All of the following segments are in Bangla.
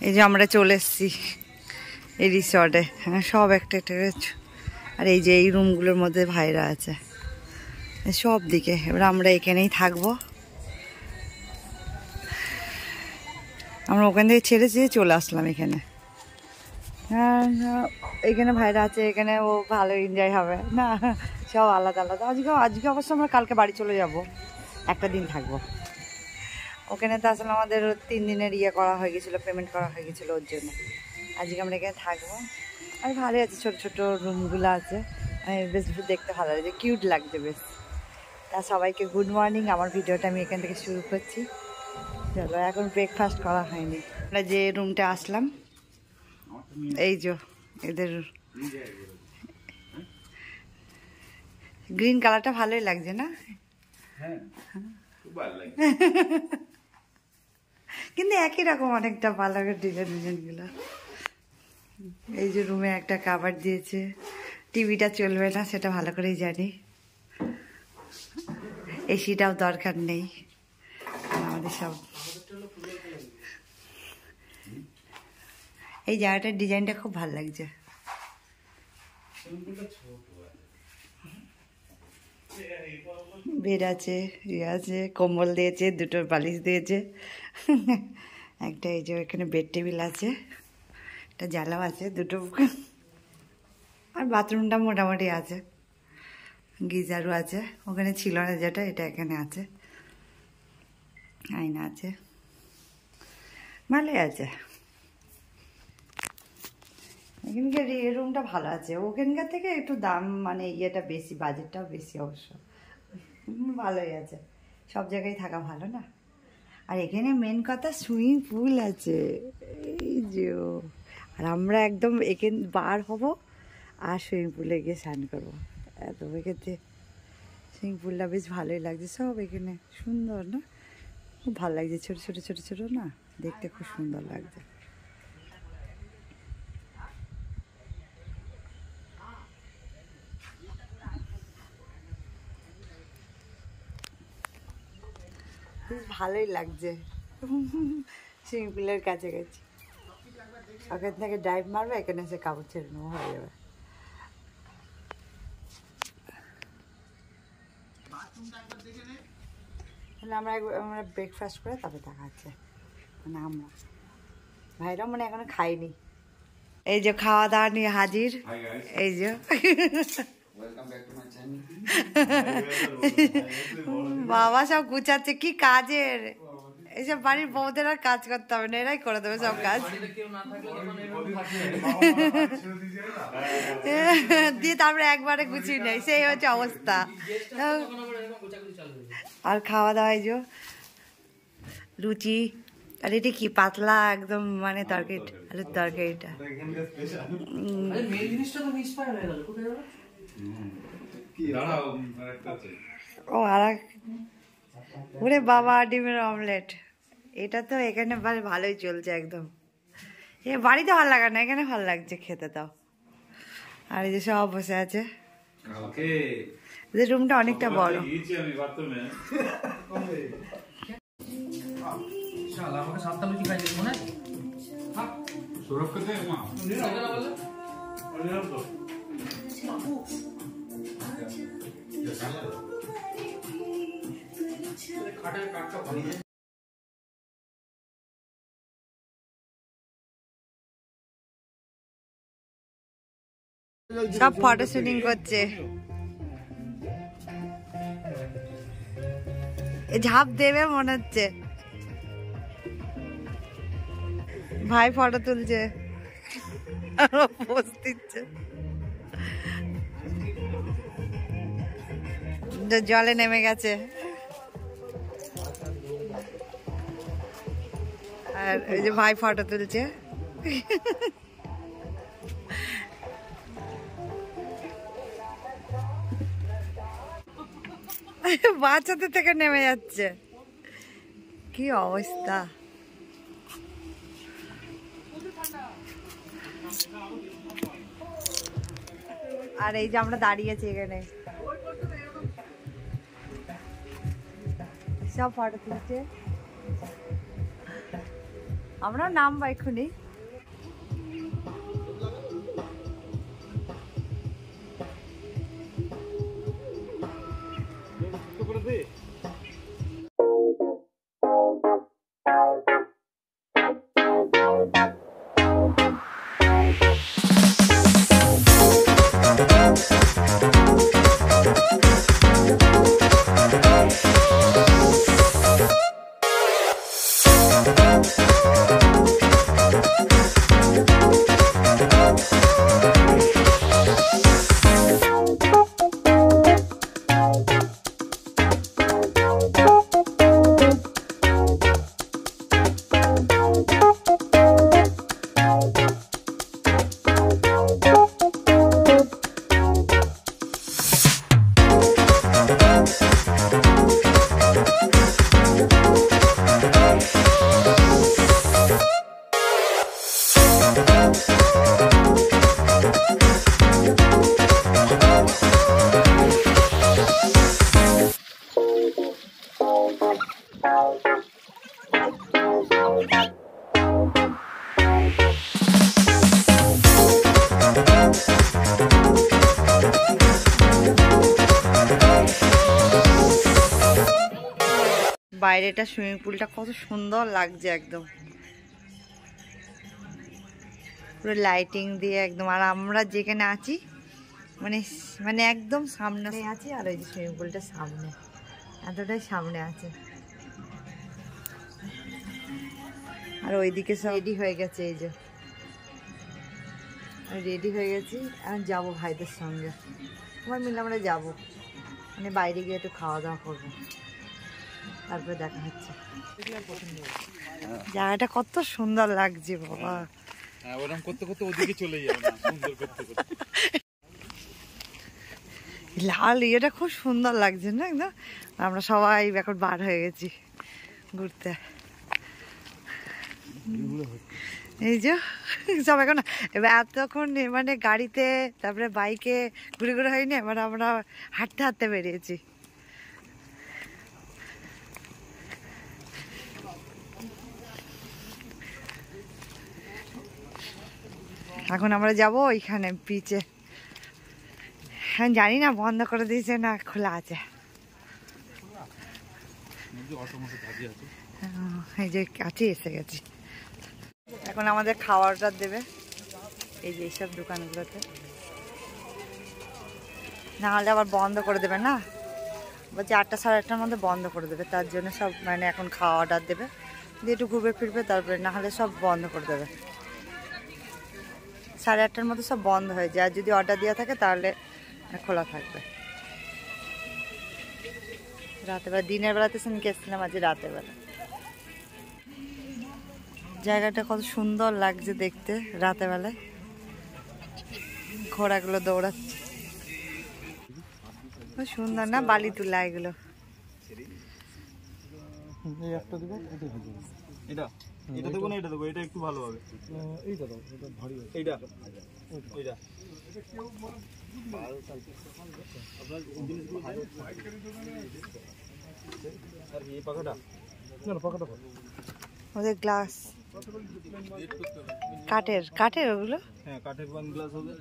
এই যে আমরা চলে এসেছি এই রিসর্টে। হ্যাঁ, সব একটা একটা আর এই যে এই রুমগুলোর মধ্যে ভাইরা আছে সব দিকে। এবার আমরা এখানেই থাকবো। আমরা ওখান থেকে ছেড়ে চলে আসলাম এখানে। হ্যাঁ, এখানে ভাইরা আছে, এখানে ও ভালো এনজয় হবে না, সব আলাদা আলাদা। আজকে অবশ্য আমরা কালকে বাড়ি চলে যাব, একটা দিন থাকবো ওখানে। তো আসলে আমাদের 3 দিনের করা হয়ে গেছিলো, পেমেন্ট করা হয়ে গেছিলো, ওর জন্য আজকে আমরা এখানে থাকবো। আর ভালোই আছে, ছোটো ছোটো রুমগুলো আছে, বেশ দেখতে ভালো লাগছে, কিউট লাগছে বেশ। তা সবাইকে গুড মর্নিং। আমার ভিডিওটা আমি এখান থেকে শুরু করছি। চলো, এখন ব্রেকফাস্ট করা হয়নি। আমরা যে রুমটা আসলাম, এই যে এদের গ্রিন কালারটা ভালোই লাগছে না? কিন্তু একই রকম অনেকটা ভালো লাগে ডিজাইনগুলো। এই যে রুমে একটা কাভার দিয়েছে, টিভিটা চলবে না সেটা ভালো করেই জানি, এসিটাও দরকার নেই আমাদের সব। এই জায়গাটার ডিজাইনটা খুব ভালো লাগছে। বেড আছে, আছে, কম্বল দিয়েছে, দুটো বালিশ দিয়েছে একটা। এই যে এখানে বেড টেবিল আছে, একটা জ্বালাও আছে, দুটো। আর বাথরুমটা মোটামুটি আছে, গিজারও আছে। ওখানে ছিল না যেটা, এটা এখানে আছে, আয়না আছে, ভালোই আছে। এখানকার রুমটা ভালো আছে, ওখানকার থেকে একটু দাম মানে বেশি, বাজেটটাও বেশি অবশ্য। ভালোই আছে, সব জায়গায় থাকা ভালো না। আর এখানে মেন কথা সুইমিং পুল আছে, এই যে। আর আমরা একদম এখানে বার হব আর সুইমিং পুলে গিয়ে স্নান করবো। এত এক্ষেত্রে সুইমিং পুলটা বেশ ভালোই লাগছে, সব এখানে সুন্দর না, খুব ভালো লাগছে। ছোটো ছোটো ছোটো ছোটো না, দেখতে খুব সুন্দর লাগছে। বেশ ভালোই লাগছে সুইমিং পুলের কাছাকাছি। ওখান থেকে ড্রাইভ মারবে, এখানে এসে কাপড় ছেড়ে নেবো, হয়ে যাবে। তাহলে আমরা ব্রেকফাস্ট করে তবে দেখা হচ্ছে। মানে আমরা ভাইরা মানে এখনো খাইনি। এই যে খাওয়া দাওয়া নিয়ে হাজির, এই যে বাবা সব গুছাচ্ছে, কি কাজের। এইসব বাড়ির বউদের আর কাজ করতে হবে না, এরাই করে দেবে সব কাজ। দিয়ে তারপরে একবারে গুছিয়ে নেই, সেই হচ্ছে অবস্থা। আর খাওয়া দাওয়া, এই যে লুচি, আর এটা কি পাতলা একদম, মানে তরকারিটা, আলুর তরকারিটা। ও আর ওরে বাবা, ডিমের অমলেট। এটা তো এখানে ভালোই চলছে একদম। এ বাড়িতে ভালো লাগে না, এখানে ভালো লাগছে খেতে। তাও আর এই যে সব বসে আছে, রুমটা অনেকটা বড়। সব ফটো শুটিং করছে, ঝাঁপ দেবে মনে হচ্ছে। ভাই ফটো তুলছে, পোজ দিচ্ছে, জলে নেমে গেছে। আর এই যে ভাই ফটো তুলছে। বাচ্চাদের থেকে নেমে যাচ্ছে, কি অবস্থা। আর এই যে আমরা দাঁড়িয়েছি এখানে, সব ফটো তুলছে। আমরাও নামবো এক্ষুনি। বাইরেটা সুইমিং পুলটা কত সুন্দর লাগছে, একদম পুরো লাইটিং দিয়ে একদম। আর আমরা যেখানে আছি মানে মানে একদম সামনে আছি, আর ওই যে সুইমিং পুলটা সামনে, এতটাই সামনে আছে। আর ওইদিকে সব রেডি হয়ে গেছে, এই যে রেডি হয়ে গেছি। এখন যাবো ভাইদের সঙ্গে, সবাই মিলে আমরা যাবো, মানে বাইরে গিয়ে একটু খাওয়া দাওয়া করবো, তারপরে দেখা হচ্ছে। জায়গাটা কত সুন্দর লাগছে বাবা, লাল ইয়েটা খুব সুন্দর লাগছে না একদম। আমরা সবাই এখন বার হয়ে গেছি ঘুরতে, এই যে সব এখন এবার এতক্ষণ মানে গাড়িতে তারপরে বাইকে ঘুরে ঘুরে হয়নি, এবার আমরা হাঁটতে হাঁটতে বেরিয়েছি। এখন আমরা যাব ওইখানে বিচে, হ্যাঁ জানি না বন্ধ করে দিয়েছে না খোলা আছে। এই যে কাছে এসে গেছি, এখন আমাদের খাওয়ার অর্ডার দেবে এই যে এইসব দোকানগুলোতে, না হলে আবার বন্ধ করে দেবে না, বলছে 8টা সাড়ে 8টার মধ্যে বন্ধ করে দেবে, তার জন্য সব মানে এখন খাওয়া অর্ডার দেবে, দিয়ে একটু ঘুরবে ফিরবে, তারপরে না হলে সব বন্ধ করে দেবে। 8:30টার মধ্যে সব বন্ধ হয়ে যায়, আর যদি অর্ডার দেওয়া থাকে তাহলে খোলা থাকবে। রাতের বেলা, দিনের বেলাতে সেদিনকে এসেছিলাম, আজ রাতের বেলা। জায়গাটা কত সুন্দর লাগছে দেখতে রাতের বেলায়, ঘোড়াগুলো দৌড়াচ্ছে, খুব সুন্দর না বালি তুলা এগুলো। এটা দেবো না, এটা দেবো, এটা একটু ভালো হবে, এইটা দাও, এটা ভারী আছে, এইটা ওইটা আর এই পাখাটা না, পাখাটা ওদের গ্লাস কাঠের, কাঠের ওগুলো, হ্যাঁ কাঠের ওয়ান গ্লাস হবে।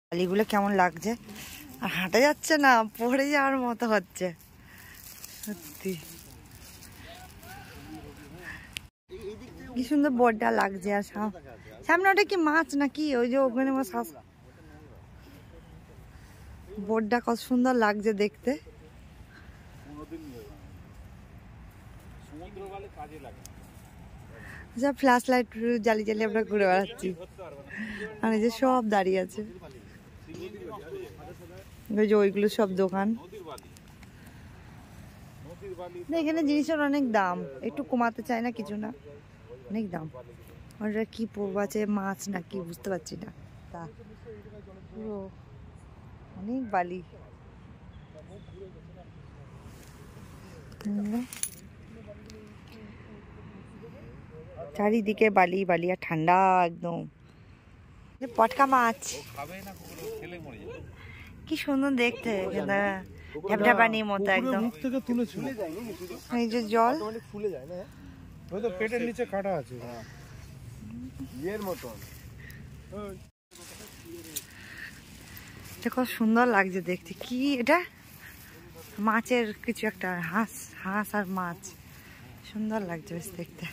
বালিগুলো কেমন লাগছে, আর হাঁটা যাচ্ছে না, পড়ে যাওয়ার মতো হচ্ছে সত্যি। কি সুন্দর বোর্ডটা লাগছে, আর সামনে ওটা কি মাছ নাকি, ওই যে ওখানে বোর্ডটা কত সুন্দর লাগছে দেখতে। যা ফ্ল্যাশ লাইট জ্বালিয়ে জ্বালিয়ে আমরা ঘুরে বেড়াচ্ছি, আর এই যে সব দাঁড়িয়ে আছে, ওই যে ওইগুলো সব দোকান। এখানে জিনিসের অনেক দাম, একটু কমাতে চায় না কিছু না, অনেক দাম। ওটা কি পড়বো আছে, মাছ না কি বুঝতে পারছি না, তা পুরো অনেক বালি। চারিদিকে বালি বালি আর ঠান্ডা একদম। পটকা মাছ কি সুন্দর দেখতে, ঢ্যাপঢ্যাপানির মতো একদম। মুখ থেকে তুলেছিল। এই যে জল ফুলে যায় না, ওই তো পেটের নিচে কাটা আছে ইয়ের মতন। এটা কত সুন্দর লাগছে দেখতে। কি এটা? মাছের কিছু একটা, হাঁস হাঁস আর মাছ, সুন্দর লাগছে বেশ দেখতে।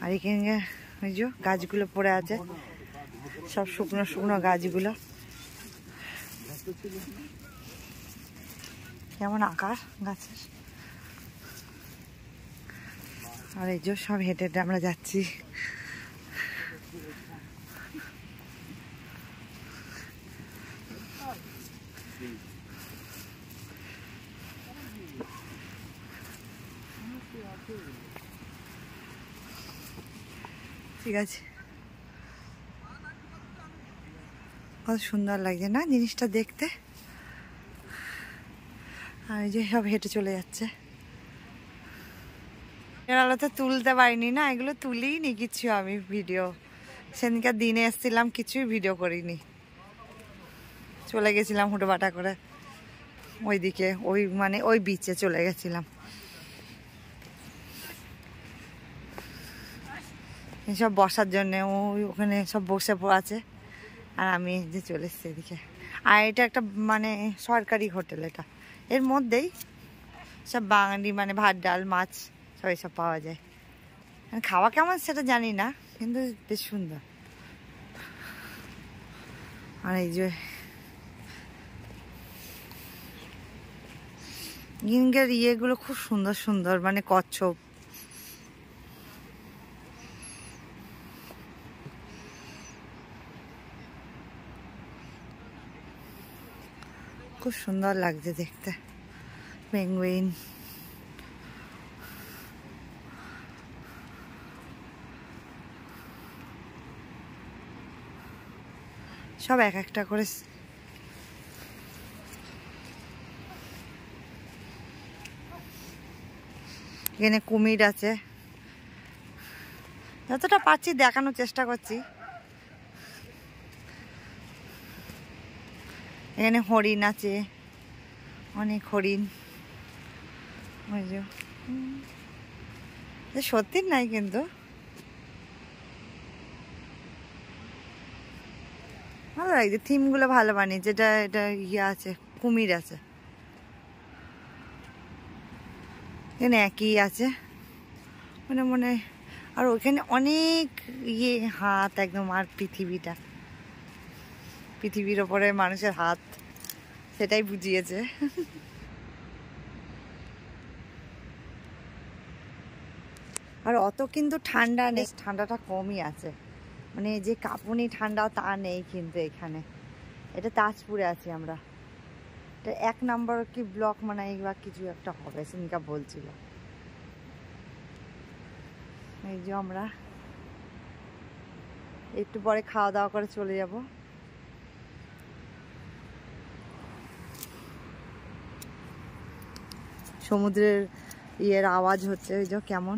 আর এখানে ওই যে গাছগুলো পড়ে আছে, সব শুকনো শুকনো গাছগুলো। কেমন আকার গাছের। আর এই যে সব হেঁটে হেঁটে আমরা যাচ্ছি। ঠিক আছে, কত সুন্দর লাগছে না জিনিসটা দেখতে। আর এই যে সব হেঁটে চলে যাচ্ছে। আলোতে তুলতে পারিনি না, এগুলো তুলিনি কিছু আমি ভিডিও। সেদিনকার দিনে এসেছিলাম, কিছুই ভিডিও করিনি, চলে গেছিলাম হুটোপাটা করে ওইদিকে, ওই মানে ওই বিচে চলে গেছিলাম। সব বসার জন্য ওই ওখানে সব বসে আছে, আর আমি যে চলে এসেছি এদিকে। আর এটা একটা মানে সরকারি হোটেল, এটা এর মধ্যেই সব বাঙালি মানে ভাত ডাল মাছ সব এসব পাওয়া যায়। খাওয়া কেমন সেটা জানি না, কিন্তু বেশ সুন্দর। আর এই যে গিঙ্গের ইয়েগুলো খুব সুন্দর সুন্দর, মানে কচ্ছপ। খুব সুন্দর লাগছে দেখতে। পেঙ্গুইন, সব এক একটা করে। এখানে কুমির আছে, যতটা পারছি দেখানোর চেষ্টা করছি। এখানে হরিণ আছে, অনেক হরিণ। ওই যে সত্যি নাই, কিন্তু ভালো লাগছে। থিমগুলো ভালো বানিয়েছে। এটা এটা ইয়ে আছে, কুমির আছে এখানে, একই আছে মানে মনে। আর ওখানে অনেক ইয়ে হাত একদম। আর পৃথিবীর ওপরে মানুষের হাত, সেটাই বুঝিয়েছে। আর অত কিন্তু ঠান্ডা নেই, ঠান্ডাটা কমই আছে, মানে যে কাঁপুনি ঠান্ডা তা নেই কিন্তু এখানে। এটা তাজপুরে আছি আমরা, এটা 1 নম্বর কি ব্লক মানে বা কিছু একটা হবে, সেদিনকা বলছিল। এই যে আমরা একটু পরে খাওয়া দাওয়া করে চলে যাব। সমুদ্রের ইয়ের আওয়াজ হচ্ছে, ওই যে কেমন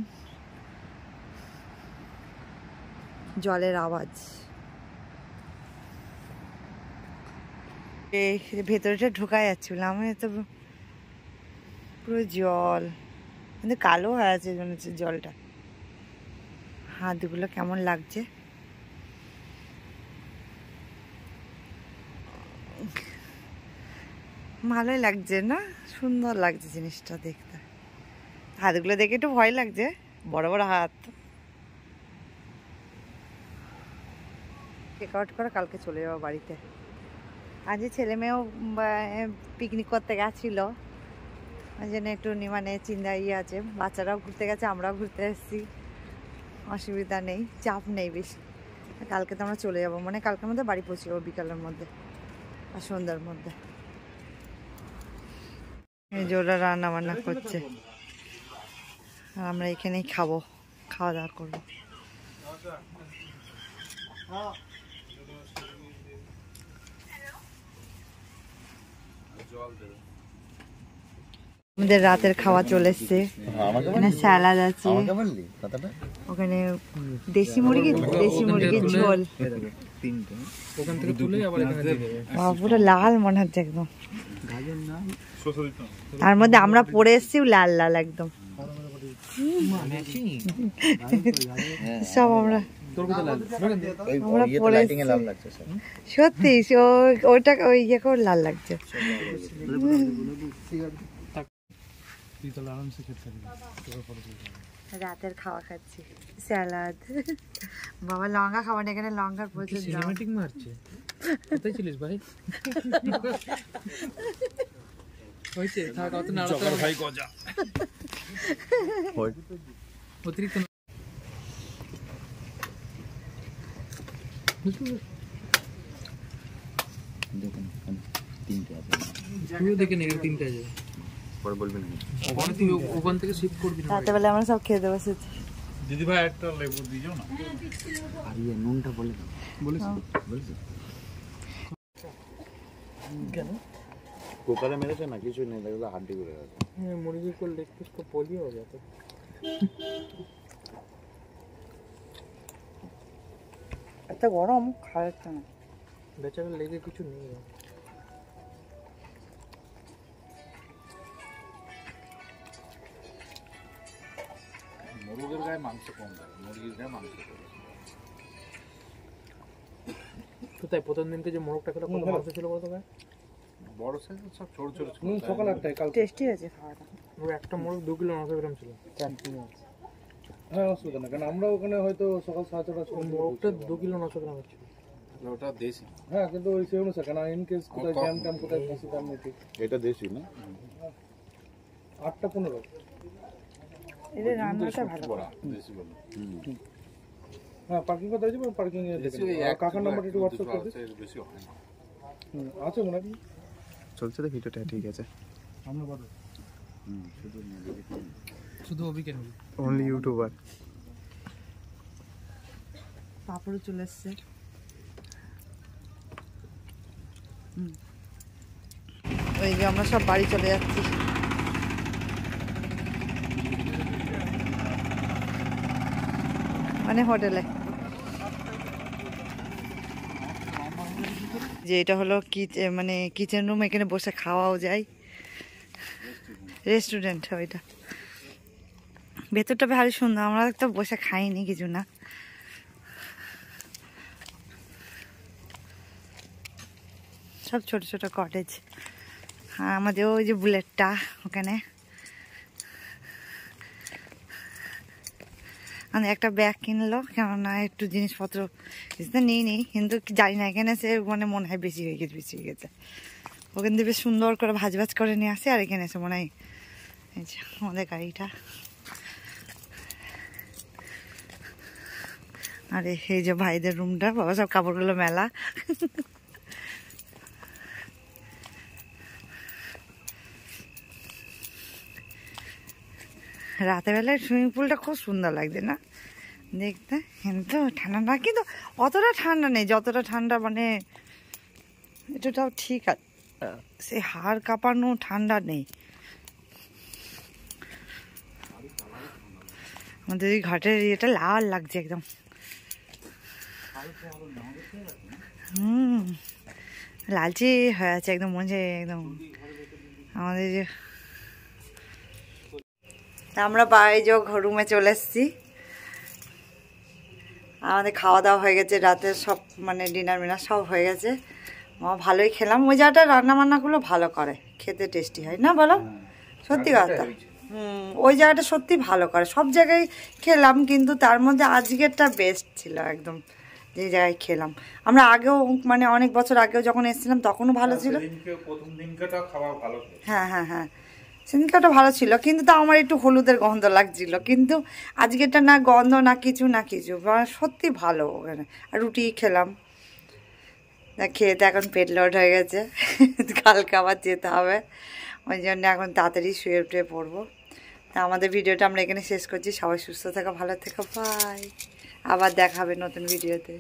জলের আওয়াজ। ভেতরেটা ঢোকা যাচ্ছিল, আমি তো পুরো জল, কিন্তু কালো হয়ে আছে মনে হচ্ছে জলটা। হাতগুলো কেমন লাগছে। ভালোই লাগছে না, সুন্দর লাগছে জিনিসটা দেখতে। হাতগুলো দেখে একটু ভয় লাগছে, বড় বড় হাত। চেক আউট করে কালকে চলে যাবো বাড়িতে। আজ ছেলে মেয়েও পিকনিক করতে গেছিল, ওই জন্য একটু মানে চিন্তা ইয়ে আছে। বাচ্চারাও ঘুরতে গেছে, আমরাও ঘুরতে এসেছি, অসুবিধা নেই, চাপ নেই বেশি। কালকে তো আমরা চলে যাবো, মানে কালকের মধ্যে বাড়ি পৌঁছে যাবো বিকালের মধ্যে আর সন্ধ্যার মধ্যে। এই যে ওরা রান্না বান্না করছে, আর আমরা এখানেই খাবো, খাওয়া দাওয়া করবো। আমাদের রাতের খাওয়া চলে এসছে। এখানে স্যালাড আছে, ওখানে দেশি মুরগির ঝোল, তিনটে ওখান থেকে তুলে আবার এখানে দিয়ে দেবে। পুরো লাল মনে হচ্ছে একদম। গাজর না তার মধ্যে আমরা পরে এসেছি লাল লাল একদম সব আমরা পরে সত্যি ওইটা ওই ইয়ে করে লাল লাগছে। রাতের খাওয়া খাচ্ছি স্যালাড। বাবা লঙ্কা খাবার এখানে লঙ্কার প্রচুর দাম। সিনেমেটিক মারছে। কোথায় ছিলিস ভাই? হইছে থাক অত না চকর ভাই গজা অতিরিক্ত দেখুন তিনটে আছে তুইও দেখে নে তিনটা আছে পরে বলবেন ওখানে তুই ওখান থেকে শিফট করবি না রাতেবেলা আমরা সব খেতে বসেছি। দিদি ভাই একটা লেবু দিয়ে যাও না। আর ইয়ে নুনটা বলে দাও। বলেছি কেন কুকারে মেরেছে না কিছু নেই দেখলে হাড্ডি করে গেছে। হ্যাঁ মুরগি को लेग पीस को पोलियो हो गया था। এত গরম খাওয়া যাচ্ছে না। বেচারা লেগে কিছু নেই। মুরগির গায়ে মাংস কম দেয়, মুরগির গায়ে মাংস কম। তো তাই প্রথম দিনকে যে মোরগটা খেলো কত মাংস ছিল বলতো ভাই? বড় সাইজ সব ছোট ছোট ছিল। সকাল 8টায় কাল টেস্টি আছে খাওয়াটা। ওর একটা মোরগ 2 কিলো 900 গ্রাম ছিল। হ্যাঁ অসুবিধা না, কারণ আমরা ওখানে হয়তো সকাল 7:30 ওই মোরগটা 2 কিলো 900 গ্রাম ছিল। ওটা দেশি। হ্যাঁ কিন্তু ওই সেই অনুসারে, কারণ ইন কেস কোথায় জ্যাম ট্যাম কোথায় ফসি তার নেই ঠিক। এটা দেশি না? 8:15 এদের রান্নাটা ভালো। বড় দেশি বলে। হ্যাঁ পার্কিং কথা হয়েছে, পার্কিং এ দেশি কাকার নাম্বার একটু হোয়াটসঅ্যাপ করে দিন। বেশি হয় না। আছে মনে হয় চলছে তো ভিডিওটা, ঠিক আছে। আমরা বড় শুধু অভিকে নেব। Only YouTuber. পাপড়ও চলে এসছে। ওই যে আমরা সব বাড়ি চলে যাচ্ছি। মানে হোটেলে যে এটা হলো মানে কিচেন রুম, এখানে বসে খাওয়াও যায়। রেস্টুরেন্ট ওইটা, ভেতরটা ভারী সুন্দর। আমরা তো বসে খাইনি কিছু না। সব ছোট ছোট কটেজ। আর আমাদের ওই যে বুলেটটা ওখানে। মানে একটা ব্যাগ কিনলো, কেননা একটু জিনিসপত্র নিয়ে নিই, কিন্তু জানি না এখানে এসে মানে মনে হয় বেশি হয়ে গেছে। ওখান থেকে বেশ সুন্দর করে ভাজ করে নিয়ে আসে, আর এখানে এসে মনে হয় এই যে আমাদের গাড়িটা। আর এই যে ভাইদের রুমটা, বাবা সব কাপড়গুলো মেলা। রাতের বেলায় সুইমিং পুলটা খুব সুন্দর লাগছে না দেখতে, কিন্তু ঠান্ডা না, কিন্তু অতটা ঠান্ডা নেই যতটা ঠান্ডা মানে এটাও ঠিক আছে, সে হাড় কাঁপানো ঠান্ডা নেই। আমাদের এই ঘাটের ইয়েটা লাল লাগছে একদম। লালচে হয়ে আছে একদম, মনে হয় একদম আমাদের যে। আমরা বাইরে যে রুমে চলে এসেছি, আমাদের খাওয়া দাওয়া হয়ে গেছে, রাতের সব মানে ডিনার মিনার সব হয়ে গেছে। ভালোই খেলাম। ওই জায়গাটা রান্না বান্নাগুলো ভালো করে, খেতে টেস্টি হয় না বলো? সত্যি কথা। ওই জায়গাটা সত্যি ভালো করে। সব জায়গায় খেলাম, কিন্তু তার মধ্যে আজকেরটা বেস্ট ছিল একদম, যে জায়গায় খেলাম। আমরা আগেও মানে অনেক বছর আগেও যখন এসেছিলাম তখনও ভালো ছিল। প্রথম দিনকাটা খাওয়া ভালো। হ্যাঁ সেদিনকাটা ভালো ছিল, কিন্তু তাও আমার একটু হলুদের গন্ধ লাগছিল। কিন্তু আজকেরটা না গন্ধ না কিছু সত্যি ভালো ওখানে। আর রুটি খেলাম, খেয়ে তো এখন পেট লোড হয়ে গেছে, কালকে আবার যেতে হবে। ওই জন্য এখন তাড়াতাড়ি শুয়ে উঠে পড়বো। তা আমাদের ভিডিওটা আমরা এখানে শেষ করছি। সবাই সুস্থ থাকো, ভালো থেকো, বাই। আবার দেখা হবে নতুন ভিডিওতে।